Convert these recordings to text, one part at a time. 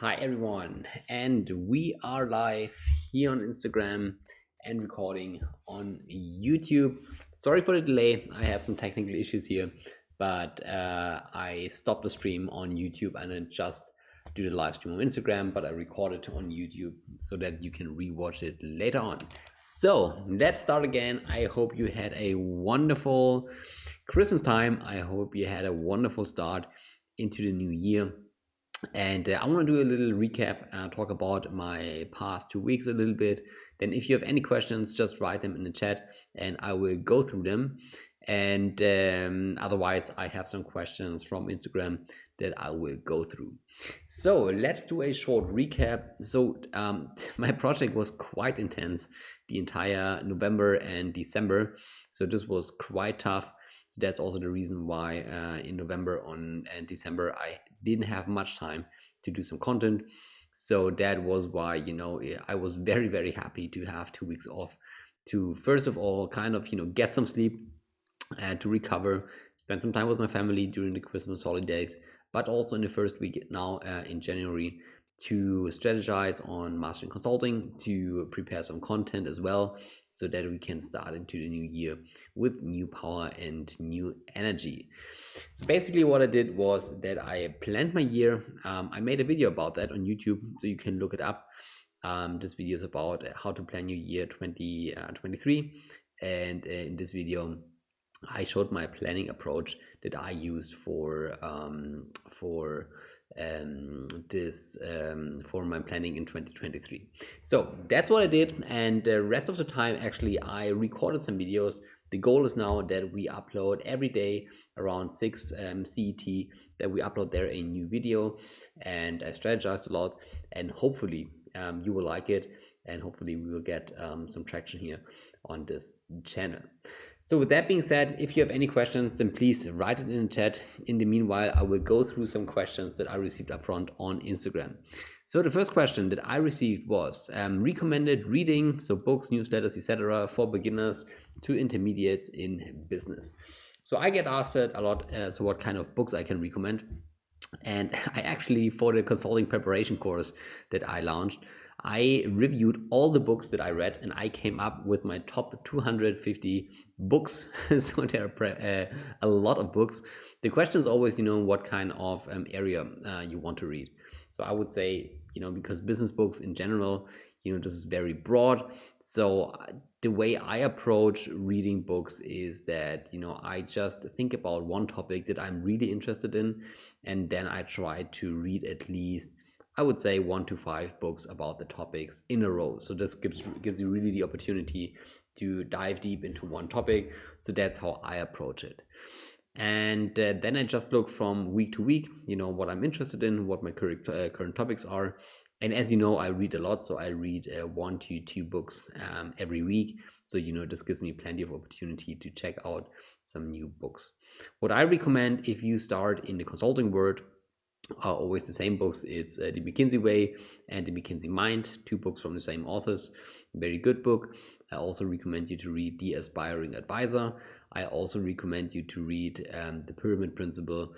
Hi everyone, and we are live here on Instagram and recording on YouTube. Sorry for the delay, I had some technical issues here, but I stopped the stream on YouTube and then just do the live stream on Instagram, but I recorded on YouTube so that you can rewatch it later on. So let's start again. I hope you had a wonderful Christmas time. I hope you had a wonderful start into the new year. And I want to do a little recap, talk about my past 2 weeks a little bit. Then if you have any questions, just write them in the chat and I will go through them. And otherwise, I have some questions from Instagram that I will go through. So let's do a short recap. So my project was quite intense the entire November and December. So this was quite tough. So that's also the reason why in November and December, I didn't have much time to do some content. So that was why, I was very, very happy to have 2 weeks off to, first of all, kind of, get some sleep and to recover, spend some time with my family during the Christmas holidays, but also in the first week now in January to strategize on mastering consulting, to prepare some content as well, so that we can start into the new year with new power and new energy. So basically what I did was that I planned my year. I made a video about that on YouTube, so you can look it up. This video is about how to plan your year 2023. And in this video, I showed my planning approach that I used for my planning in 2023. So that's what I did, and the rest of the time actually I recorded some videos. The goal is now that we upload every day around 6 CET, that we upload there a new video, and I strategized a lot, and hopefully you will like it, and hopefully we will get some traction here on this channel. So with that being said, if you have any questions, then please write it in the chat. In the meanwhile, I will go through some questions that I received up front on Instagram. So the first question that I received was recommended reading, so books, newsletters, etc., for beginners to intermediates in business. So I get asked that a lot, so what kind of books I can recommend. And I actually, for the consulting preparation course that I launched, I reviewed all the books that I read and I came up with my top 250 books. So there are a lot of books. The question is always, what kind of area you want to read. So I would say, because business books in general, this is very broad. So the way I approach reading books is that, I just think about one topic that I'm really interested in, and then I try to read at least, I would say, 1 to 5 books about the topics in a row. So this gives you really the opportunity to dive deep into one topic. So that's how I approach it. And then I just look from week to week, what I'm interested in, what my current topics are. And as you know, I read a lot, so I read 1 to 2 books every week. So, this gives me plenty of opportunity to check out some new books. What I recommend if you start in the consulting world are always the same books. It's The McKinsey Way and The McKinsey Mind, 2 books from the same authors. Very good book. I also recommend you to read The Aspiring Advisor. I also recommend you to read The Pyramid Principle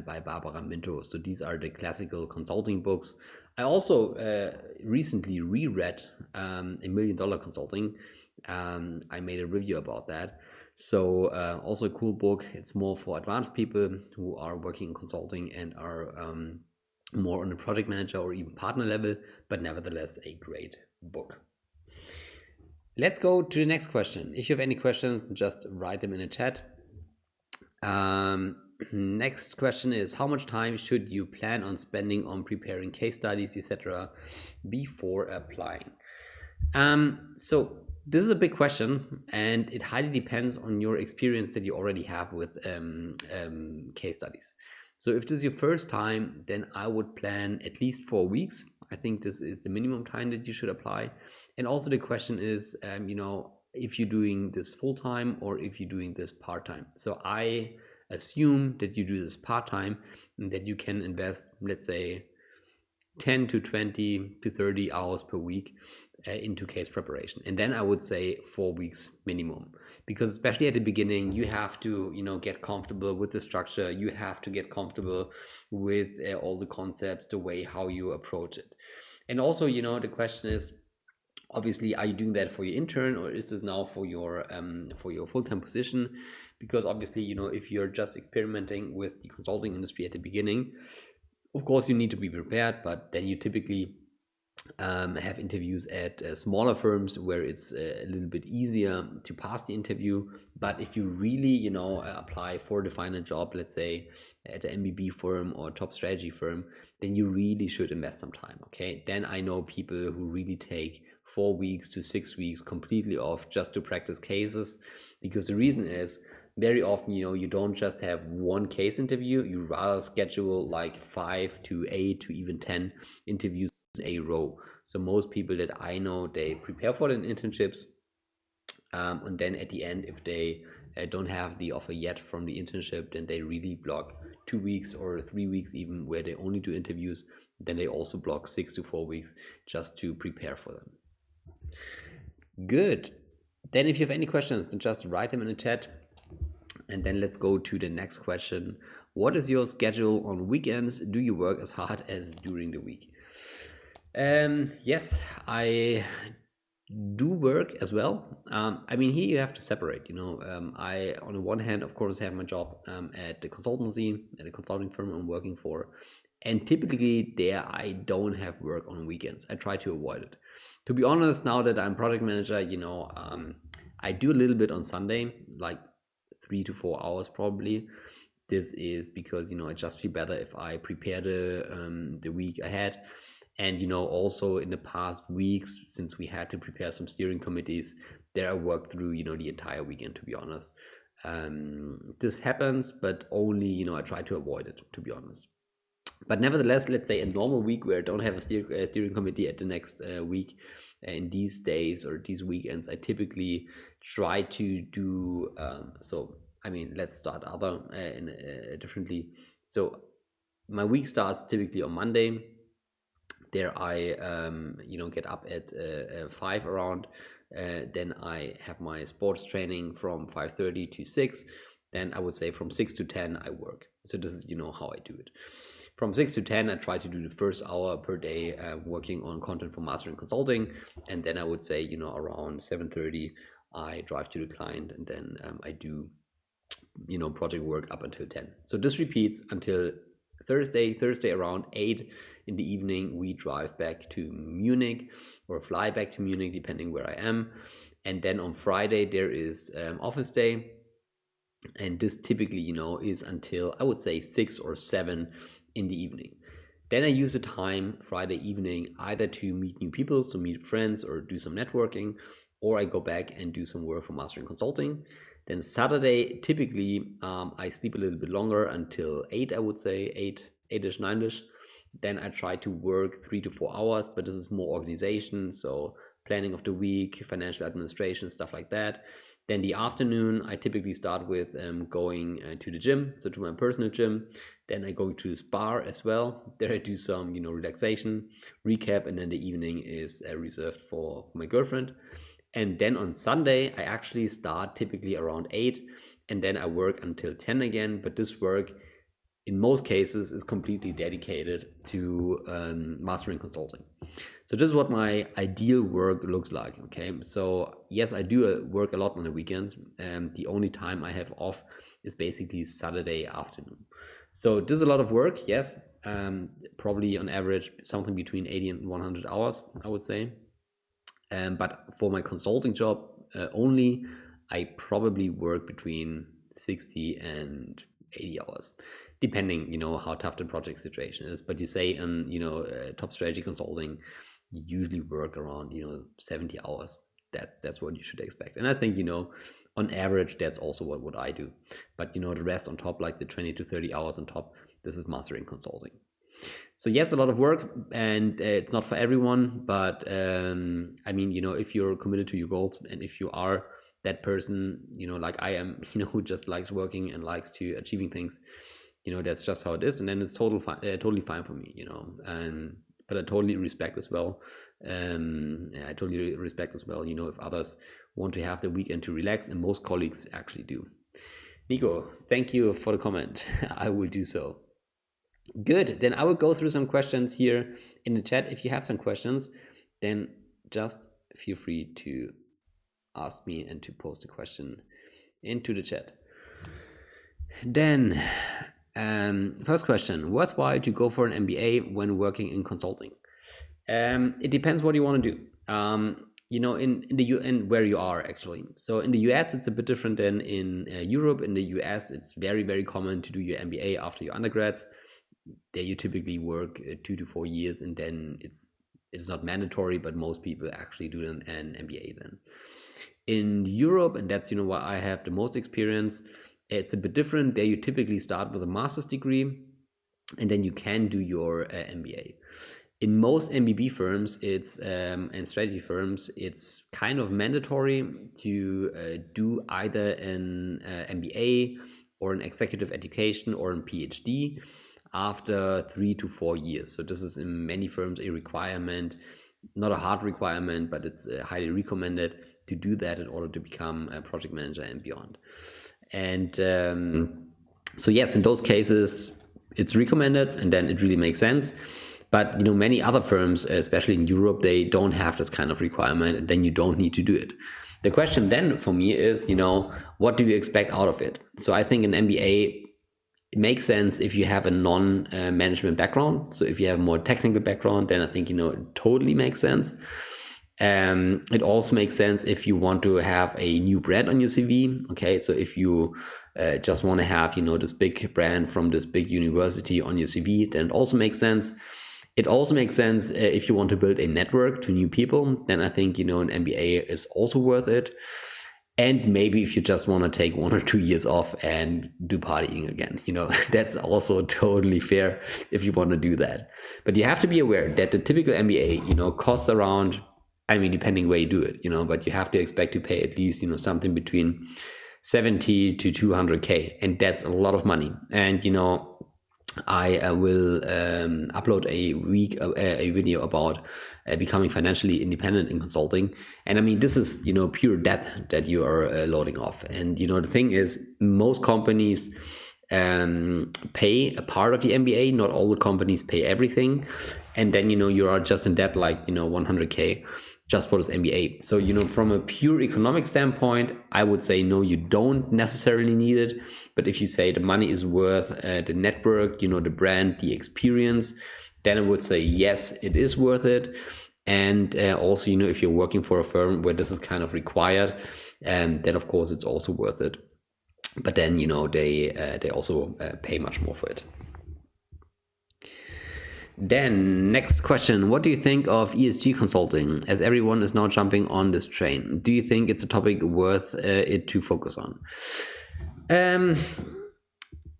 by Barbara Minto. So these are the classical consulting books. I also recently reread $1 Million Consulting. I made a review about that. So also a cool book. It's more for advanced people who are working in consulting and are more on the project manager or even partner level, but nevertheless a great book. Let's go to the next question. If you have any questions, just write them in the chat. Next question is, how much time should you plan on spending on preparing case studies, etc., before applying? So this is a big question, and it highly depends on your experience that you already have with case studies. So if this is your first time, then I would plan at least 4 weeks. I think this is the minimum time that you should apply. And also the question is, if you're doing this full-time or if you're doing this part-time. So I assume that you do this part-time and that you can invest, let's say, 10 to 20 to 30 hours per week into case preparation. And then I would say 4 weeks minimum, because especially at the beginning, you have to, get comfortable with the structure. You have to get comfortable with all the concepts, the way how you approach it. And also, the question is, obviously, are you doing that for your intern, or is this now for your full-time position? Because obviously, if you're just experimenting with the consulting industry at the beginning, of course you need to be prepared, but then you typically have interviews at smaller firms where it's a little bit easier to pass the interview. But if you really, apply for the final job, let's say at an MBB firm or top strategy firm, then you really should invest some time. Okay, then I know people who really take 4 weeks to 6 weeks completely off just to practice cases, because the reason is, very often, you don't just have one case interview, you rather schedule like 5 to 8 to even 10 interviews in a row. So most people that I know, they prepare for the internships, and then at the end, if they don't have the offer yet from the internship, then they really block 2 weeks or 3 weeks even, where they only do interviews. Then they also block 6 to 4 weeks just to prepare for them. Good. Then if you have any questions, then just write them in the chat. And then let's go to the next question. What is your schedule on weekends? Do you work as hard as during the week? Yes, I do work as well. Here you have to separate, I, on the one hand, of course, have my job at the consultancy, at a consulting firm I'm working for. And typically there I don't have work on weekends. I try to avoid it. To be honest, now that I'm project manager, I do a little bit on Sunday, like 3 to 4 hours probably. This is because, I just feel better if I prepare the week ahead. And, also in the past weeks, since we had to prepare some steering committees, there I worked through, the entire weekend, to be honest. This happens, but only, I try to avoid it, to be honest. But nevertheless, let's say a normal week where I don't have a steering committee at the next week, in these days or these weekends, I typically try to do, let's start differently. So my week starts typically on Monday. There I, get up at 5 around. Then I have my sports training from 5:30 to 6. Then I would say from 6 to 10 I work. So this is, how I do it. From 6 to 10, I try to do the first hour per day working on content for mastering consulting. And then I would say, around 7:30, I drive to the client, and then I do, project work up until 10. So this repeats until Thursday around 8 in the evening, we drive back to Munich or fly back to Munich, depending where I am. And then on Friday, there is office day. And this typically, is until, I would say, 6 or 7 in the evening. Then I use the time Friday evening either to meet new people, so meet friends or do some networking, or I go back and do some work for mastering consulting. Then Saturday, typically, I sleep a little bit longer until 8, I would say, 8-ish, 9-ish. Then I try to work 3 to 4 hours, but this is more organization, so planning of the week, financial administration, stuff like that. Then the afternoon, I typically start with going to the gym, so to my personal gym. Then I go to the spa as well. There I do some, relaxation, recap, and then the evening is reserved for my girlfriend. And then on Sunday, I actually start typically around 8, and then I work until 10 again. But this work, in most cases, is completely dedicated to mastering consulting. So this is what my ideal work looks like. Okay, so yes, I do work a lot on the weekends, and the only time I have off is basically Saturday afternoon. So this is a lot of work. Yes, probably on average something between 80 and 100 hours, I would say. But for my consulting job only, I probably work between 60 and 80 hours. Depending, how tough the project situation is. But you say, top strategy consulting, you usually work around, 70 hours. That's what you should expect. And I think, on average, that's also what I do. But, the rest on top, like the 20 to 30 hours on top, this is mastering consulting. So yes, a lot of work, and it's not for everyone. But, if you're committed to your goals, and if you are that person, like I am, who just likes working and likes to achieving things, that's just how it is, and then it's totally fine for me, and but I totally respect as well. I totally respect as well, if others want to have the weekend to relax, and most colleagues actually do. Nico, thank you for the comment. I will do so. Good. Then I will go through some questions here in the chat. If you have some questions, then just feel free to ask me and to post a question into the chat. Then, first question: worthwhile to go for an MBA when working in consulting? It depends what you want to do. In where you are actually. So in the US, it's a bit different than in Europe. In the US, it's very, very common to do your MBA after your undergrads. There you typically work 2 to 4 years, and then it's not mandatory, but most people actually do an MBA then. In Europe, and that's why I have the most experience, it's a bit different. There you typically start with a master's degree, and then you can do your MBA. In most MBB firms, and strategy firms, it's kind of mandatory to do either an MBA or an executive education or a PhD after 3 to 4 years. So this is in many firms a requirement, not a hard requirement, but it's highly recommended to do that in order to become a project manager and beyond. And so yes, in those cases, it's recommended, and then it really makes sense. But many other firms, especially in Europe, they don't have this kind of requirement, and then you don't need to do it. The question then for me is, what do you expect out of it? So I think an MBA, it makes sense if you have a non-management background. So if you have a more technical background, then I think, it totally makes sense. It also makes sense if you want to have a new brand on your CV. Okay, so if you just want to have, this big brand from this big university on your CV, then it also makes sense. It also makes sense if you want to build a network to new people, then I think, an MBA is also worth it. And maybe if you just want to take 1 or 2 years off and do partying again, that's also totally fair if you want to do that. But you have to be aware that the typical MBA, costs around, depending where you do it, but you have to expect to pay at least, something between 70 to 200K. And that's a lot of money. And, I will upload a video about becoming financially independent in consulting. And this is, pure debt that you are loading off. And, the thing is, most companies pay a part of the MBA. Not all the companies pay everything. And then, you are just in debt, like, 100K just for this MBA. So, from a pure economic standpoint, I would say, no, you don't necessarily need it. But if you say the money is worth the network, the brand, the experience, then I would say, yes, it is worth it. And also, if you're working for a firm where this is kind of required, then of course it's also worth it. But then, they also pay much more for it. Then next question, what do you think of ESG consulting, as everyone is now jumping on this train? Do you think it's a topic worth it to focus on?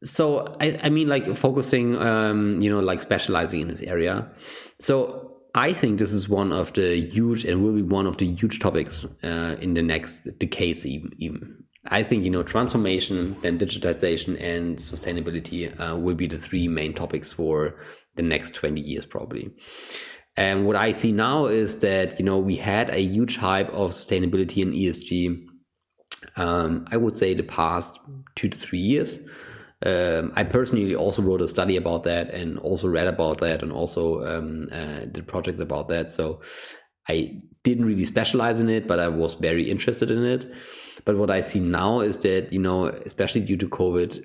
So I mean, like focusing, like specializing in this area. So I think this is one of the huge, and will be one of the huge topics in the next decades even. I think, transformation, then digitization and sustainability will be the 3 main topics for the next 20 years probably. And what I see now is that, we had a huge hype of sustainability and ESG. I would say the past 2 to 3 years. I personally also wrote a study about that and also read about that and also did projects about that. So I didn't really specialize in it, but I was very interested in it. But what I see now is that, especially due to COVID,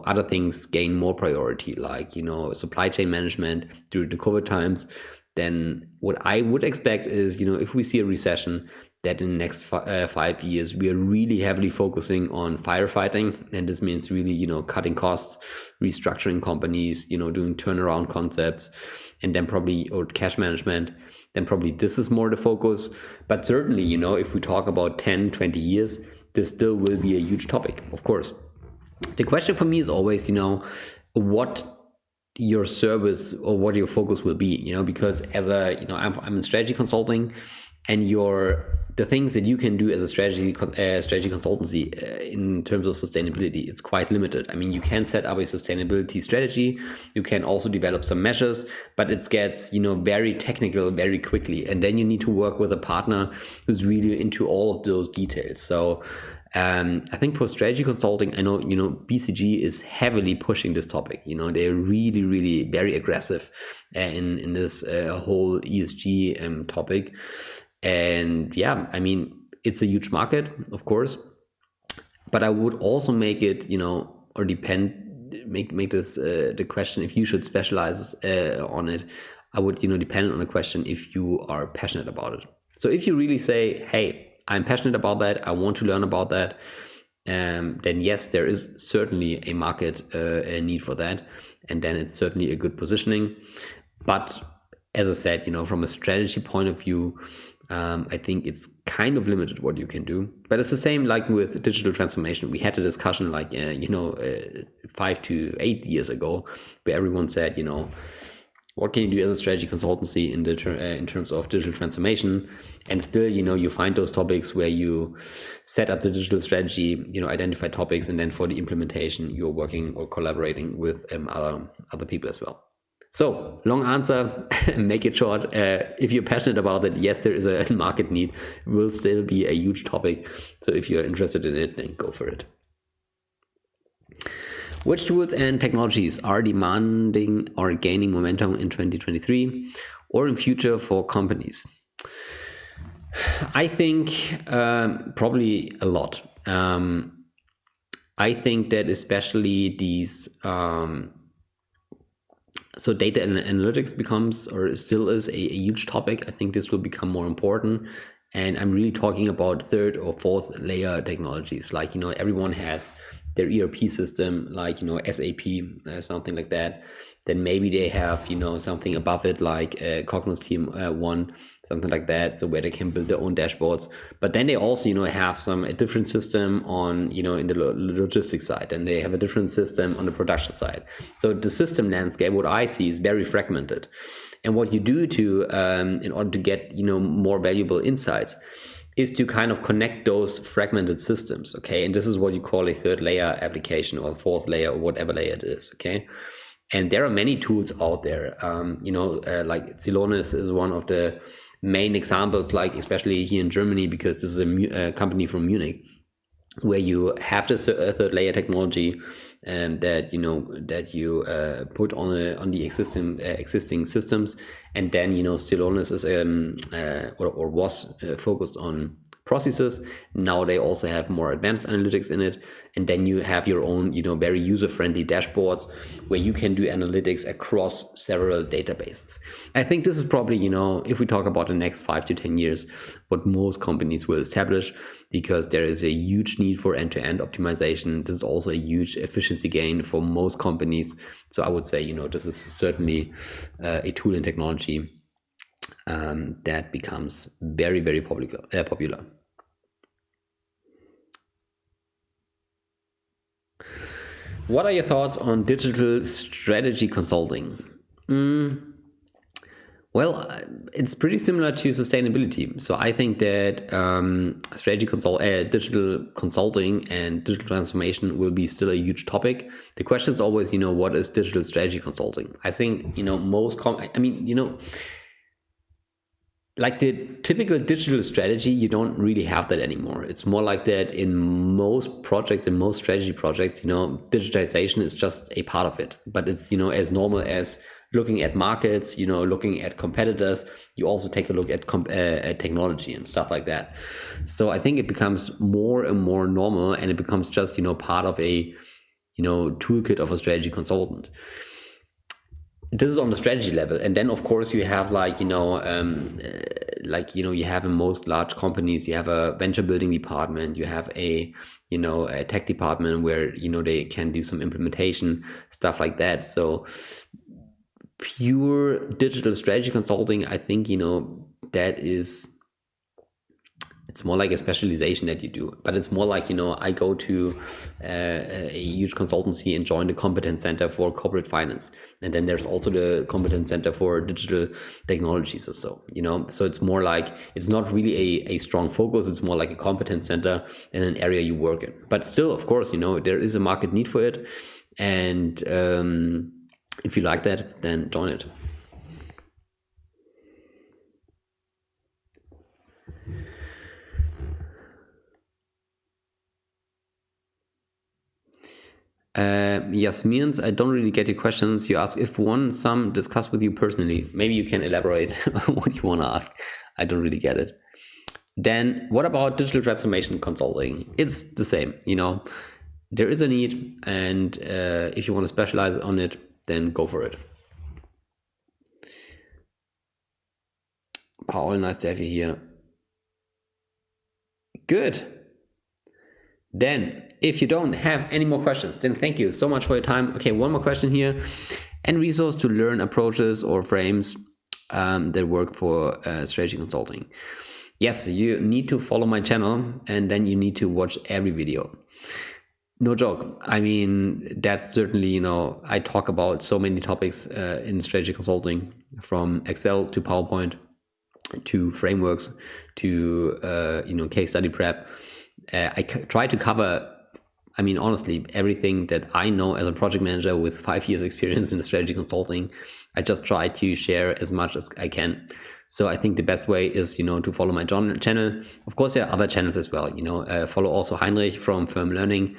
other things gain more priority, like, supply chain management during the COVID times. Then what I would expect is, if we see a recession, that in the next 5 years, we are really heavily focusing on firefighting. And this means really, cutting costs, restructuring companies, doing turnaround concepts, and then probably, or cash management. Then probably this is more the focus. But certainly, if we talk about 10, 20 years, this still will be a huge topic, of course. The question for me is always, what your service or what your focus will be, because as I'm in strategy consulting, and your the things that you can do as a strategy consultancy in terms of sustainability, it's quite limited. I mean, you can set up a sustainability strategy, you can also develop some measures, but it gets, you know, very technical very quickly, and then you need to work with a partner who's really into all of those details. So I think for strategy consulting, I know, you know, BCG is heavily pushing this topic. You know, they're really, really very aggressive in this whole ESG topic. And yeah, I mean, it's a huge market, of course, but I would also make it, you know, or make this the question if you should specialize on it. I would, you know, depend on the question if you are passionate about it. So if you really say, hey, I'm passionate about that, I want to learn about that, then yes, there is certainly a market a need for that, and then it's certainly a good positioning. But as I said, you know, from a strategy point of view, I think it's kind of limited what you can do. But it's the same like with digital transformation. We had a discussion like, 5 to 8 years ago, where everyone said, you know, what can you do as a strategy consultancy in terms of digital transformation? And still, you know, you find those topics where you set up the digital strategy, you know, identify topics, and then for the implementation, you're working or collaborating with other people as well. So, long answer, make it short. If you're passionate about it, yes, there is a market need. It will still be a huge topic. So if you're interested in it, then go for it. Which tools and technologies are demanding or gaining momentum in 2023 or in future for companies? I think probably a lot. I think that especially these... So data and analytics becomes, or still is, a huge topic. I think this will become more important. And I'm really talking about third or fourth layer technologies. Like, you know, everyone has their ERP system, like, you know, SAP, something like that. Then maybe they have, you know, something above it, like Cognos Team 1, something like that. So where they can build their own dashboards. But then they also, you know, have a different system on, you know, in the logistics side, and they have a different system on the production side. So the system landscape, what I see, is very fragmented. And what you do to, in order to get, you know, more valuable insights, is to kind of connect those fragmented systems, okay? And this is what you call a third layer application, or fourth layer, or whatever layer it is, okay? And there are many tools out there, like Celonis is one of the main examples, like especially here in Germany, because this is a company from Munich, where you have this third layer technology, and that you put on the existing systems, and then, you know, Celonis is or was focused on processes. Now they also have more advanced analytics in it, and then you have your own, you know, very user-friendly dashboards where you can do analytics across several databases. I think this is probably, you know, if we talk about the next 5 to 10 years, what most companies will establish, because there is a huge need for end-to-end optimization. This is also a huge efficiency gain for most companies. So I would say, you know, this is certainly a tool and technology that becomes very, very popular. What are your thoughts on digital strategy consulting? Well, it's pretty similar to sustainability. So I think that digital consulting and digital transformation will be still a huge topic. The question is always, you know, what is digital strategy consulting? I think, you know, like the typical digital strategy, you don't really have that anymore. It's more like that in most projects, in most strategy projects, you know, digitization is just a part of it. But it's, you know, as normal as looking at markets, you know, looking at competitors, you also take a look at technology and stuff like that. So I think it becomes more and more normal, and it becomes just, you know, part of a, you know, toolkit of a strategy consultant. This is on the strategy level. And then of course you have you have in most large companies, you have a venture building department, you have a tech department where, you know, they can do some implementation, stuff like that. So pure digital strategy consulting, I think, you know, that is It's more like a specialization that you do, but it's more like, I go to a huge consultancy and join the competence center for corporate finance. And then there's also the competence center for digital technologies or so, so it's more like, it's not really a strong focus. It's more like a competence center in an area you work in, but still, of course, there is a market need for it. And if you like that, then join it. Yasmin's, I don't really get your questions. You ask if won some discuss with you personally. Maybe you can elaborate what you want to ask. I don't really get it. Then what about digital transformation consulting? It's the same, there is a need, and if you want to specialize on it, then go for it. Paul, nice to have you here. Good. Then, if you don't have any more questions, then thank you so much for your time. Okay, one more question here. And resource to learn approaches or frames that work for strategy consulting. Yes, you need to follow my channel, and then you need to watch every video. No joke. I mean, that's certainly, I talk about so many topics in strategy consulting, from Excel to PowerPoint to frameworks to, case study prep. I try to cover, honestly, everything that I know as a project manager with 5 years experience in strategy consulting. I just try to share as much as I can. So I think the best way is, to follow my channel. Of course, there are other channels as well. Follow also Heinrich from Firm Learning,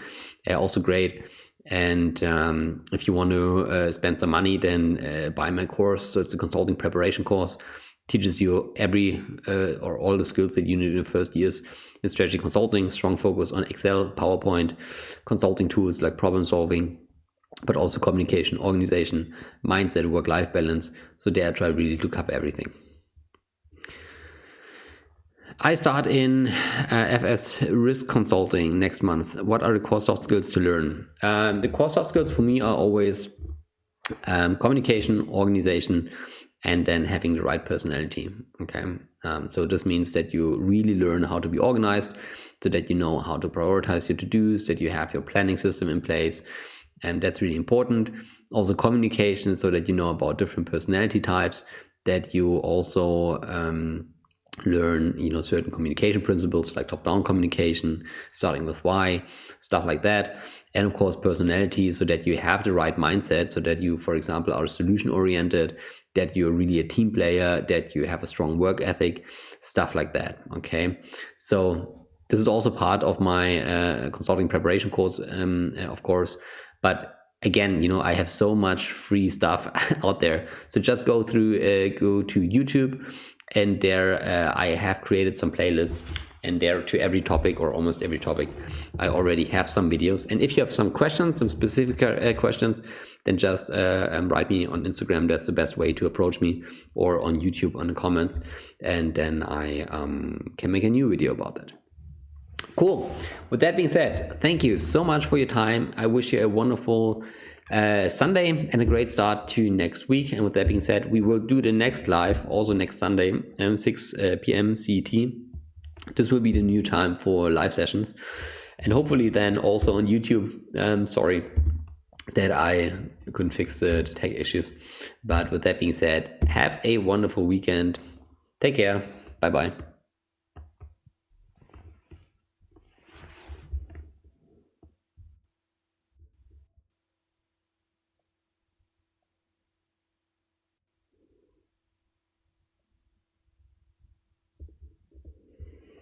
also great. And if you want to spend some money, then buy my course. So it's a consulting preparation course. Teaches you every or all the skills that you need in the first years in strategy consulting. Strong focus on Excel, PowerPoint, consulting tools like problem solving, but also communication, organization, mindset, work-life balance. So there I try really to cover everything. I start in FS risk consulting next month. What are the core soft skills to learn? The core soft skills for me are always communication, organization, and then having the right personality. Okay. So this means that you really learn how to be organized, so that you know how to prioritize your to-dos, that you have your planning system in place. And that's really important. Also communication, so that you know about different personality types, that you also learn, certain communication principles like top-down communication, starting with why, stuff like that. And of course, personality, so that you have the right mindset, so that you, for example, are solution-oriented, that you're really a team player, that you have a strong work ethic, stuff like that. Okay. So this is also part of my consulting preparation course, of course. But again, I have so much free stuff out there. So just go to YouTube, and there I have created some playlists, and there to every topic, or almost every topic, I already have some videos. And if you have some questions, some specific questions, then just write me on Instagram. That's the best way to approach me, or on YouTube on the comments, and then I can make a new video about that. Cool. With that being said, thank you so much for your time. I wish you a wonderful Sunday and a great start to next week. And with that being said, we will do the next live also next Sunday, 6 p.m. CET. This will be the new time for live sessions, and hopefully then also on YouTube. Sorry that I couldn't fix the tech issues. But with that being said, have a wonderful weekend. Take care. Bye-bye.